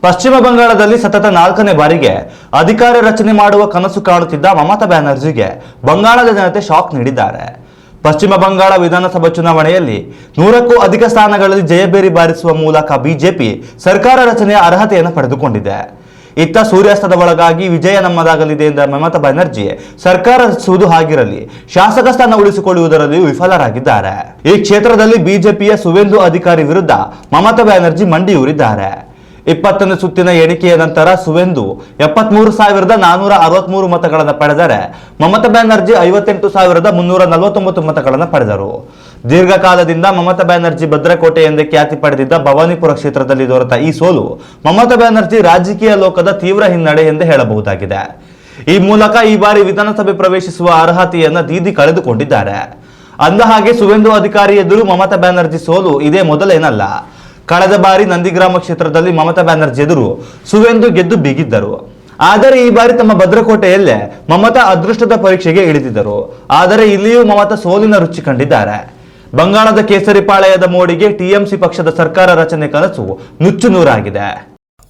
ಪಶ್ಚಿಮ ಬಂಗಾಳದಲ್ಲಿ ಸತತ 4ನೇ ಬಾರಿಗೆ ಅಧಿಕಾರ ರಚನೆ ಮಾಡುವ ಕನಸು ಕಾಣುತ್ತಿದ್ದ ಮಮತಾ ಬ್ಯಾನರ್ಜಿಗೆ ಬಂಗಾಳದ ಜನತೆ ಶಾಕ್ ನೀಡಿದ್ದಾರೆ. ಪಶ್ಚಿಮ ಬಂಗಾಳ ವಿಧಾನಸಭಾ ಚುನಾವಣೆಯಲ್ಲಿ 100ಕ್ಕೂ ಅಧಿಕ ಸ್ಥಾನಗಳಲ್ಲಿ ಜಯಬೇರಿ ಬಾರಿಸುವ ಮೂಲಕ ಬಿಜೆಪಿ ಸರ್ಕಾರ ರಚನೆಯ ಅರ್ಹತೆಯನ್ನು ಪಡೆದುಕೊಂಡಿದೆ. ಇತ್ತ ಸೂರ್ಯಾಸ್ತದ ಒಳಗಾಗಿ ವಿಜಯ ನಮ್ಮದಾಗಲಿದೆ ಎಂದ ಮಮತಾ ಬ್ಯಾನರ್ಜಿ ಸರ್ಕಾರ ರಚಿಸುವುದು ಹಾಗಿರಲಿ, ಶಾಸಕ ಸ್ಥಾನ ಉಳಿಸಿಕೊಳ್ಳುವುದರಲ್ಲಿ ವಿಫಲರಾಗಿದ್ದಾರೆ. ಈ ಕ್ಷೇತ್ರದಲ್ಲಿ ಬಿಜೆಪಿಯ ಸುವೇಂದು ಅಧಿಕಾರಿ ವಿರುದ್ಧ ಮಮತಾ ಬ್ಯಾನರ್ಜಿ ಮಂಡಿಯೂರಿದ್ದಾರೆ. 20ನೇ ಸುತ್ತಿನ ಎಣಿಕೆಯ ನಂತರ ಸುವೇಂದು 73,463 ಮತಗಳನ್ನು ಪಡೆದರೆ ಮಮತಾ ಬ್ಯಾನರ್ಜಿ 58,349 ಮತಗಳನ್ನು ಪಡೆದರು. ದೀರ್ಘಕಾಲದಿಂದ ಮಮತಾ ಬ್ಯಾನರ್ಜಿ ಭದ್ರಕೋಟೆ ಎಂದೇ ಖ್ಯಾತಿ ಪಡೆದಿದ್ದ ಭವಾನಿಪುರ ಕ್ಷೇತ್ರದಲ್ಲಿ ದೊರೆತ ಈ ಸೋಲು ಮಮತಾ ಬ್ಯಾನರ್ಜಿ ರಾಜಕೀಯ ಲೋಕದ ತೀವ್ರ ಹಿನ್ನಡೆ ಎಂದು ಹೇಳಬಹುದಾಗಿದೆ. ಈ ಮೂಲಕ ಈ ಬಾರಿ ವಿಧಾನಸಭೆ ಪ್ರವೇಶಿಸುವ ಅರ್ಹತೆಯನ್ನು ದೀದಿ ಕಳೆದುಕೊಂಡಿದ್ದಾರೆ. ಅಂದಹಾಗೆ ಸುವೇಂದು ಅಧಿಕಾರಿ ಎದುರು ಮಮತಾ ಬ್ಯಾನರ್ಜಿ ಸೋಲು ಇದೇ ಮೊದಲೇನಲ್ಲ. ಕಳೆದ ಬಾರಿ ನಂದಿಗ್ರಾಮ ಕ್ಷೇತ್ರದಲ್ಲಿ ಮಮತಾ ಬ್ಯಾನರ್ಜಿ ಎದುರು ಸುವೇಂದು ಗೆದ್ದು ಬೀಗಿದ್ದರು. ಆದರೆ ಈ ಬಾರಿ ತಮ್ಮ ಭದ್ರಕೋಟೆಯಲ್ಲೇ ಮಮತಾ ಅದೃಷ್ಟದ ಪರೀಕ್ಷೆಗೆ ಇಳಿದಿದ್ದರು. ಆದರೆ ಇಲ್ಲಿಯೂ ಮಮತಾ ಸೋಲಿನ ರುಚಿ ಕಂಡಿದ್ದಾರೆ. ಬಂಗಾಳದ ಕೇಸರಿಪಾಳ್ಯದ ಮೋಡಿಗೆ ಟಿಎಂಸಿ ಪಕ್ಷದ ಸರ್ಕಾರ ರಚನೆ ಕನಸು ನುಚ್ಚು ನೂರಾಗಿದೆ.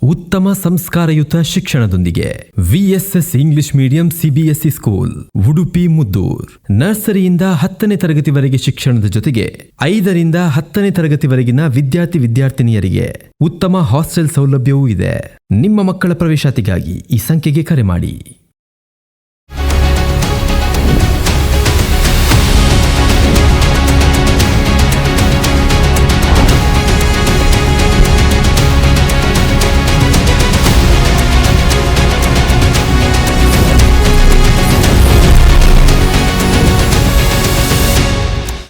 ಉತ್ತಮ ಸಂಸ್ಕಾರಯುತ ಶಿಕ್ಷಣದೊಂದಿಗೆ VSS English medium CBSE school Udupi Muddur. ನರ್ಸರಿಯಿಂದ 10ನೇ ತರಗತಿವರೆಗೆ ಶಿಕ್ಷಣದ ಜೊತೆಗೆ 5ರಿಂದ 10ನೇ ತರಗತಿವರೆಗಿನ ವಿದ್ಯಾರ್ಥಿನಿಯರಿಗೆ ಉತ್ತಮ ಹಾಸ್ಟೆಲ್ ಸೌಲಭ್ಯವೂ ಇದೆ. ನಿಮ್ಮ ಮಕ್ಕಳ ಪ್ರವೇಶಾತಿಗಾಗಿ ಈ ಸಂಖ್ಯೆಗೆ ಕರೆ ಮಾಡಿ.